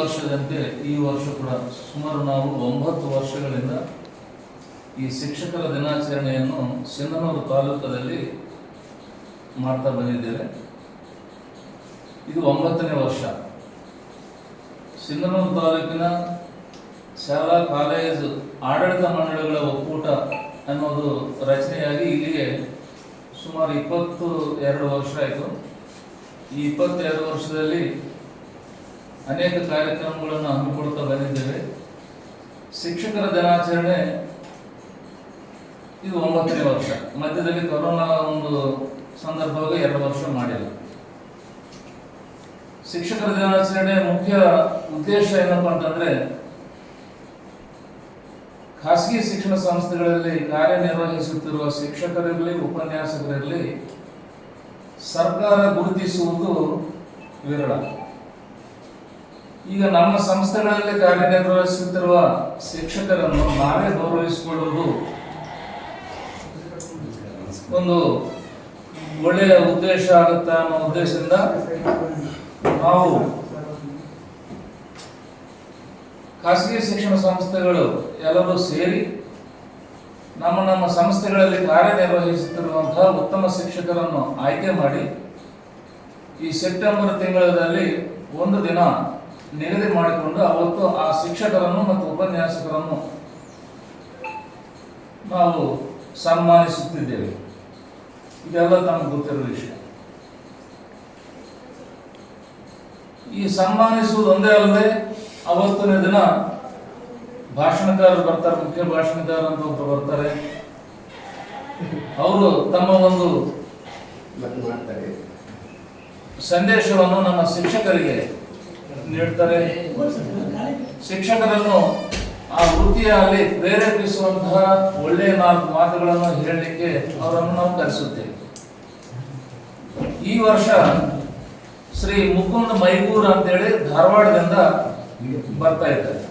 ವರ್ಷದಂತೆ ಈ ವರ್ಷ ಕೂಡ ಸುಮಾರು ನಾವು 9 ವರ್ಷಗಳಿಂದ ಈ ಶಿಕ್ಷಕರ ದಿನಾಚರಣೆಯನ್ನು ಸಿಂಧನೂರು ತಾಲೂಕದಲ್ಲಿ ಮಾಡ್ತಾ ಬಂದಿದ್ದೇವೆ. ಇದು 9ನೇ ವರ್ಷ. ಸಿಂಧನೂರು ತಾಲೂಕಿನ ಶಾಲಾ ಕಾಲೇಜು ಆಡಳಿತ ಮಂಡಳಿಗಳ ಒಕ್ಕೂಟ ಅನ್ನೋದು ರಚನೆಯಾಗಿ ಇಲ್ಲಿಗೆ ಸುಮಾರು 22 ವರ್ಷ ಆಯಿತು. ಈ 22 ವರ್ಷದಲ್ಲಿ ಅನೇಕ ಕಾರ್ಯಕ್ರಮಗಳನ್ನು ಹಮ್ಮಿಕೊಳ್ತಾ ಬಂದಿದ್ದೇವೆ. ಶಿಕ್ಷಕರ ದಿನಾಚರಣೆ ಇದು 9ನೇ ವರ್ಷ. ಮಧ್ಯದಲ್ಲಿ ಕೊರೋನಾ ಒಂದು ಸಂದರ್ಭವಾಗಿ 2 ವರ್ಷ ಮಾಡಿಲ್ಲ. ಶಿಕ್ಷಕರ ದಿನಾಚರಣೆ ಮುಖ್ಯ ಉದ್ದೇಶ ಏನಪ್ಪಾ ಅಂತಂದ್ರೆ, ಖಾಸಗಿ ಶಿಕ್ಷಣ ಸಂಸ್ಥೆಗಳಲ್ಲಿ ಕಾರ್ಯನಿರ್ವಹಿಸುತ್ತಿರುವ ಶಿಕ್ಷಕರಿರಲಿ, ಉಪನ್ಯಾಸಕರಿರಲಿ, ಸರ್ಕಾರ ಗುರುತಿಸುವುದು ವಿರಳ. ಈಗ ನಮ್ಮ ಸಂಸ್ಥೆಗಳಲ್ಲಿ ಕಾರ್ಯನಿರ್ವಹಿಸುತ್ತಿರುವ ಶಿಕ್ಷಕರನ್ನು ನಾವೇ ಗೌರವಿಸಿಕೊಳ್ಳುವುದು ಒಂದು ಒಳ್ಳೆಯ ಉದ್ದೇಶ ಆಗುತ್ತಾ ಅನ್ನೋ ಉದ್ದೇಶದಿಂದ ನಾವು ಖಾಸಗಿ ಶಿಕ್ಷಣ ಸಂಸ್ಥೆಗಳು ಎಲ್ಲರೂ ಸೇರಿ ನಮ್ಮ ಸಂಸ್ಥೆಗಳಲ್ಲಿ ಕಾರ್ಯನಿರ್ವಹಿಸುತ್ತಿರುವಂತಹ ಉತ್ತಮ ಶಿಕ್ಷಕರನ್ನು ಆಯ್ಕೆ ಮಾಡಿ ಈ ಸೆಪ್ಟೆಂಬರ್ ತಿಂಗಳಲ್ಲಿ ಒಂದು ದಿನ ನಿಗದಿ ಮಾಡಿಕೊಂಡು ಅವತ್ತು ಆ ಶಿಕ್ಷಕರನ್ನು ಮತ್ತು ಉಪನ್ಯಾಸಕರನ್ನು ನಾವು ಸನ್ಮಾನಿಸುತ್ತಿದ್ದೇವೆ. ಇದೆಲ್ಲ ತಮಗೆ ಗೊತ್ತಿರುವ ವಿಷಯ. ಈ ಸನ್ಮಾನಿಸುವುದು ಒಂದೇ ಅಲ್ಲದೆ ಅವತ್ತಿನ ದಿನ ಭಾಷಣಕಾರರು ಬರ್ತಾರೆ, ಮುಖ್ಯ ಭಾಷಣಕಾರ ಅಂತ ಒಬ್ಬರು ಬರ್ತಾರೆ. ಅವರು ತಮ್ಮ ಒಂದು ಸಂದೇಶವನ್ನು ನಮ್ಮ ಶಿಕ್ಷಕರಿಗೆ ನೀಡ್ತಾರೆ. ಶಿಕ್ಷಕರನ್ನು ಆ ವೃತ್ತಿಯಲ್ಲಿ ಪ್ರೇರೇಪಿಸುವಂತಹ ಒಳ್ಳೆಯ 4 ಮಾತುಗಳನ್ನು ಹೇಳಲಿಕ್ಕೆ ಅವರನ್ನು ನಾವು ಕರೆಸುತ್ತೇವೆ. ಈ ವರ್ಷ ಶ್ರೀ ಮುಕುಂದ್ ಮೈಗೂರ್ ಅಂತೇಳಿ ಧಾರವಾಡದಿಂದ ಬರ್ತಾ ಇದ್ದಾರೆ.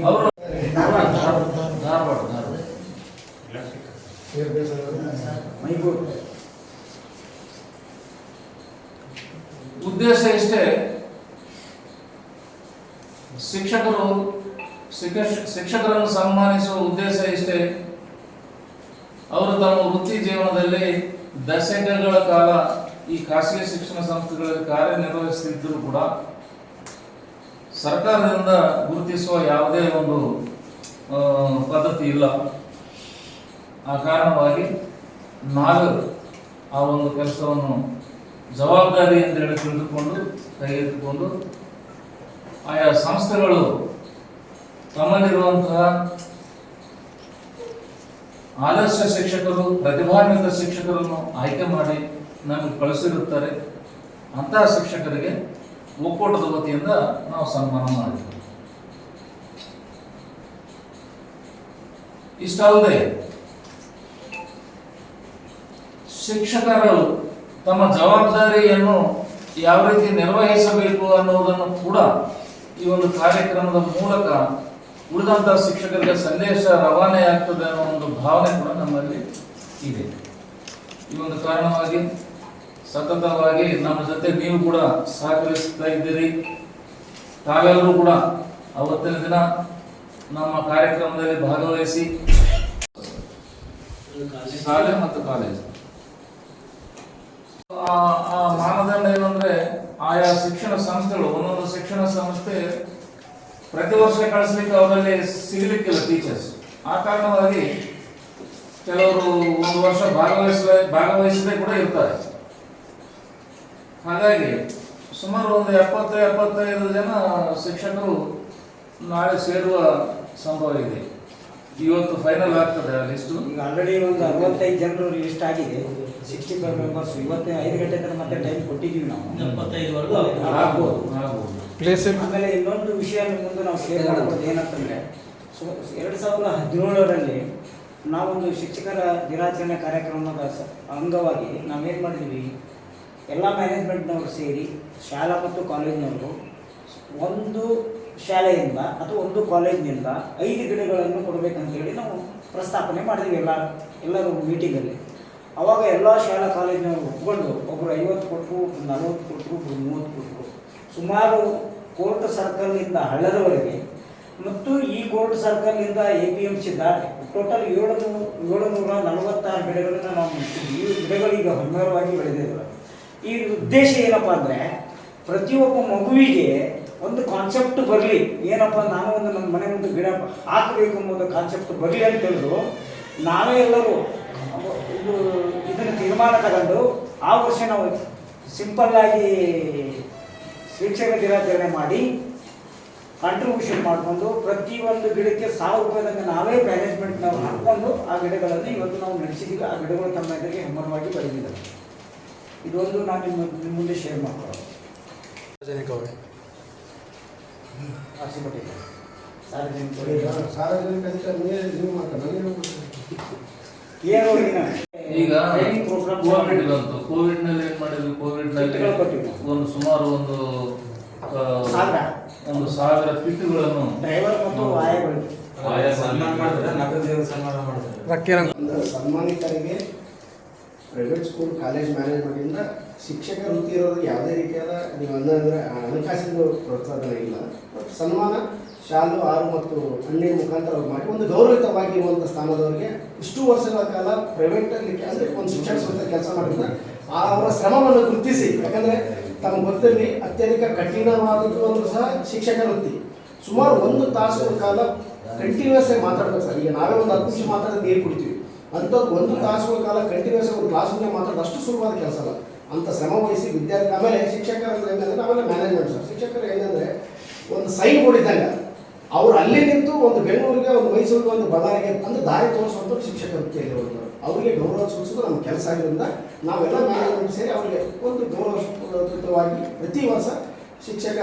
ಅವರು ಧಾರವಾಡ ಉದ್ದೇಶ ಇಷ್ಟೇ, ಶಿಕ್ಷಕರನ್ನು ಸನ್ಮಾನಿಸುವ ಉದ್ದೇಶ ಇಷ್ಟೇ. ಅವರು ತಮ್ಮ ವೃತ್ತಿ ಜೀವನದಲ್ಲಿ ದಶಕಗಳ ಕಾಲ ಈ ಖಾಸಗಿ ಶಿಕ್ಷಣ ಸಂಸ್ಥೆಗಳಲ್ಲಿ ಕಾರ್ಯನಿರ್ವಹಿಸುತ್ತಿದ್ದರೂ ಕೂಡ ಸರ್ಕಾರದಿಂದ ಗುರುತಿಸುವ ಯಾವುದೇ ಒಂದು ಪದ್ಧತಿ ಇಲ್ಲ. ಆ ಕಾರಣವಾಗಿ ನಾವು ಆ ಒಂದು ಕೆಲಸವನ್ನು ಜವಾಬ್ದಾರಿ ಎಂದು ಹೇಳಿ ತಿಳಿದುಕೊಂಡು ಕೈಗೆತ್ತಿಕೊಂಡು ಆಯಾ ಸಂಸ್ಥೆಗಳು ತಮ್ಮಲ್ಲಿರುವಂತಹ ಆದರ್ಶ ಶಿಕ್ಷಕರು, ಪ್ರತಿಭಾನ್ವಿತ ಶಿಕ್ಷಕರನ್ನು ಆಯ್ಕೆ ಮಾಡಿ ನಮಗೆ ಕಳಿಸಿರುತ್ತಾರೆ. ಅಂತಹ ಶಿಕ್ಷಕರಿಗೆ ಒಕ್ಕೂಟದ ವತಿಯಿಂದ ನಾವು ಸನ್ಮಾನ ಮಾಡಿದ್ದೇವೆ. ಇಷ್ಟಲ್ಲದೆ ಶಿಕ್ಷಕರು ತಮ್ಮ ಜವಾಬ್ದಾರಿಯನ್ನು ಯಾವ ರೀತಿ ನಿರ್ವಹಿಸಬೇಕು ಅನ್ನುವುದನ್ನು ಕೂಡ ಈ ಒಂದು ಕಾರ್ಯಕ್ರಮದ ಮೂಲಕ ಉಳಿದಂತಹ ಶಿಕ್ಷಕರಿಗೆ ಸಂದೇಶ ರವಾನೆ ಆಗ್ತದೆ ಅನ್ನೋ ಒಂದು ಭಾವನೆ ಕೂಡ ನಮ್ಮಲ್ಲಿ ಇದೆ. ಈ ಒಂದು ಕಾರಣವಾಗಿ ಸತತವಾಗಿ ನಮ್ಮ ಜೊತೆ ನೀವು ಕೂಡ ಸಹಕರಿಸ್ತಾ ಇದ್ದೀರಿ. ತಾವೆಲ್ಲರೂ ಕೂಡ ಅವತ್ತಿನ ದಿನ ನಮ್ಮ ಕಾರ್ಯಕ್ರಮದಲ್ಲಿ ಭಾಗವಹಿಸಿ ಶಾಲೆ ಮತ್ತು ಕಾಲೇಜು ಆ ಮಾನದಂಡ ಏನಂದ್ರೆ, ಆಯಾ ಶಿಕ್ಷಣ ಸಂಸ್ಥೆಗಳು, ಒಂದೊಂದು ಶಿಕ್ಷಣ ಸಂಸ್ಥೆ ಪ್ರತಿ ವರ್ಷ ಕಳಿಸ್ಲಿಕ್ಕೆ ಅವರಲ್ಲಿ ಸಿಗಲಿಕ್ಕಿಲ್ಲ ಟೀಚರ್ಸ್. ಆ ಕಾರಣವಾಗಿ ಕೆಲವರು ಒಂದು ವರ್ಷ ಭಾಗವಹಿಸದೆ ಕೂಡ ಇರ್ತಾರೆ. ಹಾಗಾಗಿ ಸುಮಾರು ಒಂದು 70-75 ಜನ ಶಿಕ್ಷಕರು ನಾಳೆ ಸೇರುವ ಸಂಭವ ಇದೆ. ಇವತ್ತು ಫೈನಲ್ ಆಗ್ತದೆ ಆ ಲಿಸ್ಟ್. ಈಗ ಆಲ್ರೆಡಿ ಒಂದು 65 ಜನರು ಲಿಸ್ಟ್ ಆಗಿದೆ. 65 ಮೆಂಬರ್ಸ್. ಇವತ್ತು 5 ಗಂಟೆ ತನಕ ಮತ್ತೆ ಟೈಮ್ ಕೊಟ್ಟಿದ್ದೀವಿ ನಾವು. 75 ಆಗ್ಬೋದು. ಆಮೇಲೆ ಇನ್ನೊಂದು ವಿಷಯ ಮುಂದೆ ನಾವು ಕ್ಲಿಯರ್ ಮಾಡ್ಬೋದು. ಏನಂತಂದ್ರೆ 2017ರಲ್ಲಿ ನಾವೊಂದು ಶಿಕ್ಷಕರ ದಿನಾಚರಣೆ ಕಾರ್ಯಕ್ರಮದ ಅಂಗವಾಗಿ ನಾವೇನು ಮಾಡಿದ್ವಿ, ಎಲ್ಲ ಮ್ಯಾನೇಜ್ಮೆಂಟ್ನವರು ಸೇರಿ ಶಾಲಾ ಮತ್ತು ಕಾಲೇಜಿನವರು ಒಂದು ಶಾಲೆಯಿಂದ ಅಥವಾ ಒಂದು ಕಾಲೇಜಿನಿಂದ 5 ಗಿಡಗಳನ್ನು ಕೊಡಬೇಕಂತೇಳಿ ನಾವು ಪ್ರಸ್ತಾಪನೆ ಮಾಡಿದ್ವಿ ಎಲ್ಲರೂ ಮೀಟಿಂಗಲ್ಲಿ. ಆವಾಗ ಎಲ್ಲ ಶಾಲಾ ಕಾಲೇಜಿನವರು ಒಪ್ಕೊಂಡು ಒಬ್ಬರು 50 ಕೊಟ್ಟರು, 40 ಕೊಟ್ಟರು, 30 ಕೊಟ್ಟರು. ಸುಮಾರು ಕೋರ್ಟ್ ಸರ್ಕಲ್ನಿಂದ ಹಳ್ಳದವರೆಗೆ ಮತ್ತು ಈ ಕೋರ್ಟ್ ಸರ್ಕಲ್ನಿಂದ APMC ದಾಟಿ ಟೋಟಲ್ 746 ಗಿಡಗಳನ್ನು ನಾವು ಮುಗಿಸಿದ್ವಿ. ಈ ಗಿಡಗಳೀಗ ಹೆಮ್ಮರವಾಗಿ ಬೆಳೆದಿದ್ದಾವೆ. ಈ ಉದ್ದೇಶ ಏನಪ್ಪ ಅಂದರೆ ಪ್ರತಿಯೊಬ್ಬ ಮಗುವಿಗೆ ಒಂದು ಕಾನ್ಸೆಪ್ಟ್ ಬರಲಿ, ಏನಪ್ಪ ನಾನು ಒಂದು ನನ್ನ ಮನೆ ಮುಂದೆ ಗಿಡ ಹಾಕಬೇಕು ಅನ್ನೋದು ಕಾನ್ಸೆಪ್ಟ್ ಬರಲಿ ಅಂತ ಹೇಳಿದ್ರು ನಾವೇ ಎಲ್ಲರೂ ಇದನ್ನು ತೀರ್ಮಾನ ತಗೊಂಡು ಆ ವರ್ಷ ನಾವು ಸಿಂಪಲ್ಲಾಗಿ ಶಿಕ್ಷಕ ದಿನಾಚರಣೆ ಮಾಡಿ ಕಾಂಟ್ರಿಬ್ಯೂಷನ್ ಮಾಡಿಕೊಂಡು ಪ್ರತಿಯೊಂದು ಗಿಡಕ್ಕೆ 1000 ರೂಪಾಯಿದಂಗೆ ನಾವೇ ಮ್ಯಾನೇಜ್ಮೆಂಟ್ ನಾವು ಹಾಕ್ಕೊಂಡು ಆ ಗಿಡಗಳನ್ನು ಇವತ್ತು ನಾವು ನಡೆಸಿದ್ದೀವಿ. ಆ ಗಿಡಗಳು ತಮ್ಮ ಎದುರಿಗೆ ಹೆಮ್ಮರವಾಗಿ ಬೆಳೆದಿದ್ದಾವೆ. ಇದೊಂದು ನಾನು ನಿಮ್ಮ ಮುಂದೆ ಶೇರ್ ಮಾಡ್ಕೊಳ್ಳೋದು. ಈಗ ಕೋವಿಡ್ ಬಂತು. ಕೋವಿಡ್ ನಲ್ಲಿ ಏನ್ ಮಾಡಿದ್ವಿ? ಕೋವಿಡ್ ನಲ್ಲಿ ಒಂದು ಸುಮಾರು ಒಂದು 1000 ಕಿಟ್ಗಳನ್ನು ಡ್ರೈವರ್ ಮತ್ತು ಸನ್ಮಾನಿತರಿಗೆ ಪ್ರೈವೇಟ್ ಸ್ಕೂಲ್ ಕಾಲೇಜ್ ಮ್ಯಾನೇಜ್ಮೆಂಟಿಂದ ಶಿಕ್ಷಕ ವೃತ್ತಿ ಇರೋರಿಗೆ ಯಾವುದೇ ರೀತಿಯಾದ ನೀವು ಅಂದರೆ ಹಣಕಾಸಿನ ಪ್ರೋತ್ಸಾಹ ಇಲ್ಲ. ಸನ್ಮಾನ ಶಾಲು ಆರು ಮತ್ತು ಹಣ್ಣಿನ ಮುಖಾಂತರ ಮಾಡಿ ಒಂದು ಗೌರವಿತವಾಗಿರುವಂಥ ಸ್ಥಾನದವರಿಗೆ ಇಷ್ಟು ವರ್ಷಗಳ ಕಾಲ ಪ್ರೈವೇಟಲ್ಲಿ ಅಂದರೆ ಒಂದು ಶಿಕ್ಷಣ ಸಂಸ್ಥೆ ಕೆಲಸ ಮಾಡಿದ್ರೆ ಅವರ ಶ್ರಮವನ್ನು ಗುರುತಿಸಿ, ಯಾಕಂದರೆ ತಮ್ಮ ಗೊತ್ತಿರಲಿ ಅತ್ಯಧಿಕ ಕಠಿಣವಾದದ್ದು ಒಂದು ಸಹ ಶಿಕ್ಷಕ ವೃತ್ತಿ. ಸುಮಾರು 1 ತಾಸು ಕಾಲ ಕಂಟಿನ್ಯೂಸ್ ಆಗಿ ಮಾತಾಡ್ಬೇಕು ಸರ್. ಈಗ ನಾವೇ ಒಂದು 10 ನಿಮಿಷ ಮಾತಾಡೋದು ನೀರು ಕುಡಿತೀವಿ, ಅಂಥದ್ದು 1 ತಾಸುಗಳ ಕಾಲ ಕಂಟಿನ್ಯೂಸ್ ಆಗಿ ಒಂದು ಕ್ಲಾಸ್ ಮುಂದೆ ಮಾತಾಡೋದು ಅಷ್ಟು ಸುಲಭವಾದ ಕೆಲಸ ಅಲ್ಲ. ಅಂತ ಶ್ರಮ ವಹಿಸಿ ವಿದ್ಯಾರ್ಥಿ ಆಮೇಲೆ ಶಿಕ್ಷಕರು ಅಂದ್ರೆ ಏನಂದರೆ ಆಮೇಲೆ ಮ್ಯಾನೇಜ್ಮೆಂಟ್ ಸರ್. ಶಿಕ್ಷಕರು ಏನಂದರೆ ಒಂದು ಸೈನ್ ಬೋರ್ಡ್ ಇದ್ದಂಗೆ ಅವ್ರು ಅಲ್ಲಿ ನಿಂತು ಒಂದು ಬೆಂಗಳೂರಿಗೆ ಒಂದು ಮೈಸೂರಿಗೆ ಒಂದು ಬಳ್ಳಾರಿಗೆ ಅಂದ್ರೆ ದಾರಿ ತೋರಿಸುವಂಥ ಶಿಕ್ಷಕ ವೃತ್ತಿಯಲ್ಲಿ ಹೋದ್ರು. ಅವರಿಗೆ ಗೌರವ ಸೂಚಿಸೋದು ನಮ್ಮ ಕೆಲಸ ಆಗಿರೋದ್ರಿಂದ ನಾವೆಲ್ಲ ಮ್ಯಾನೇಜ್ಮೆಂಟ್ ಸೇರಿ ಅವರಿಗೆ ಒಂದು ಗೌರವಯುತವಾಗಿ ಪ್ರತಿ ವರ್ಷ ಶಿಕ್ಷಕ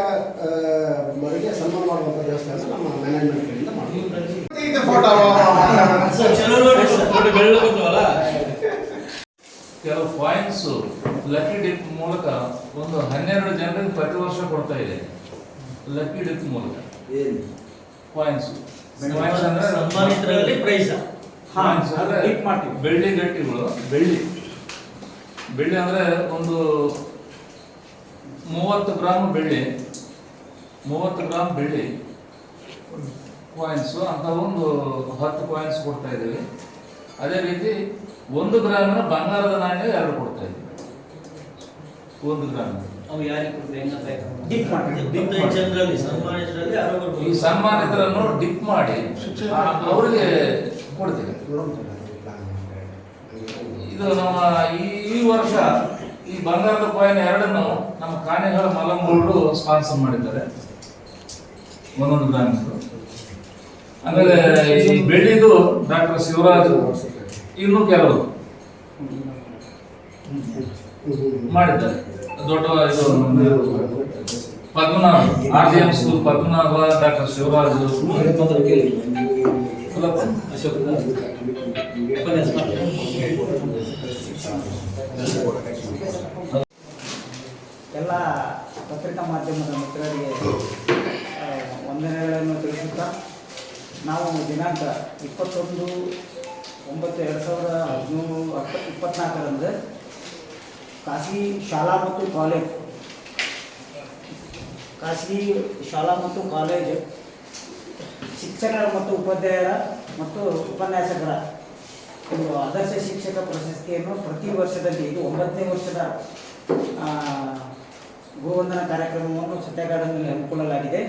ಅವರಿಗೆ ಸನ್ಮಾನ ಮಾಡುವಂಥ ವ್ಯವಸ್ಥೆಯನ್ನು ನಮ್ಮ ಮ್ಯಾನೇಜ್ಮೆಂಟ್ ಕಡೆಯಿಂದ ಮಾಡ್ತೀವಿ. ಕೆಲವು ಪಾಯಿಂಟ್ಸ್ ಲಕ್ಕಿ ಡಿಪ್ ಮೂಲಕ ಒಂದು 12 ಜನರಿಗೆ ಪ್ರತಿ ವರ್ಷ ಕೊಡ್ತಾ ಇದೆ. ಲಕ್ಕಿ ಡಿಪ್ ಮೂಲಕ ಪಾಯಿಂಟ್ಸ್ ಅಂದ್ರೆ ಸನ್ಮಾನಿತರಲ್ಲಿ ಪ್ರೈಸ್ ಬೆಳ್ಳಿ ಗಟ್ಟಿಗಳು. ಬೆಳ್ಳಿ ಅಂದ್ರೆ ಒಂದು 30 ಗ್ರಾಮ್ ಬೆಳ್ಳಿ, 30 ಗ್ರಾಮ್ ಬೆಳ್ಳಿ ಕಾಯಿನ್ಸ್ ಅಂತ ಒಂದು 10 ಕಾಯಿನ್ಸ್ ಕೊಡ್ತಾ ಇದ್ದೀವಿ. ಅದೇ ರೀತಿ 1 ಗ್ರಾಮಿನ ಬಂಗಾರದ ನಾಣ್ಯ 2 ಕೊಡ್ತಾ ಇದ್ದೀವಿ. 1 ಗ್ರಾಮ್ ಈ ಸನ್ಮಾನಿತರನ್ನು ಡಿಪ್ ಮಾಡಿ ಅವರಿಗೆ ಕೊಡ್ತೀವಿ. ಇದು ನಮ್ಮ ಈ ವರ್ಷ ಈ ಬಂಗಾರದ ಕಾಯಿನ್ 2 ನಮ್ಮ ಕಾಣೆಗಳ ಮಲಂಗೂರು ಸ್ಪಾನ್ಸರ್ ಮಾಡಿದ್ದಾರೆ, 1 ಗ್ರಾಮ್. ಆಮೇಲೆ ಈ ಬೆಳ್ಳಿದು ಡಾಕ್ಟರ್ ಶಿವರಾಜ್ ಇನ್ನೂ ಕೆಲವರು ಮಾಡಿದ್ದಾರೆ. ದೊಡ್ಡ ಇದು Padmanabha RGM school Padmanabha, doctor Shivaraj, ಎಲ್ಲ ಪತ್ರಿಕಾ ಮಾಧ್ಯಮದ ಮಿತ್ರರಿಗೆ ವಂದನೆಗಳನ್ನು ತಿಳಿಸುತ್ತಾ ನಾವು ದಿನಾಂಕ 21/9/2024 ಖಾಸಗಿ ಶಾಲಾ ಮತ್ತು ಕಾಲೇಜ್ ಶಿಕ್ಷಕರ ಮತ್ತು ಉಪಾಧ್ಯಾಯರ ಮತ್ತು ಉಪನ್ಯಾಸಕರ ಒಂದು ಆದರ್ಶ ಶಿಕ್ಷಕ ಪ್ರಶಸ್ತಿಯನ್ನು ಪ್ರತಿ ವರ್ಷದಲ್ಲಿ ಇದು 9ನೇ ವರ್ಷದ ಗುರುವಂದನಾ ಕಾರ್ಯಕ್ರಮವನ್ನು ಸತ್ಯಾಗಾರ್ಡನ್ನಲ್ಲಿ ಹಮ್ಮಿಕೊಳ್ಳಲಾಗಿದೆ.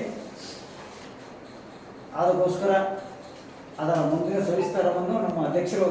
ಅದಕ್ಕೋಸ್ಕರ ಅದರ ಮುಂದಿನ ಸವಿಸ್ತಾರವನ್ನು ನಮ್ಮ ಅಧ್ಯಕ್ಷರು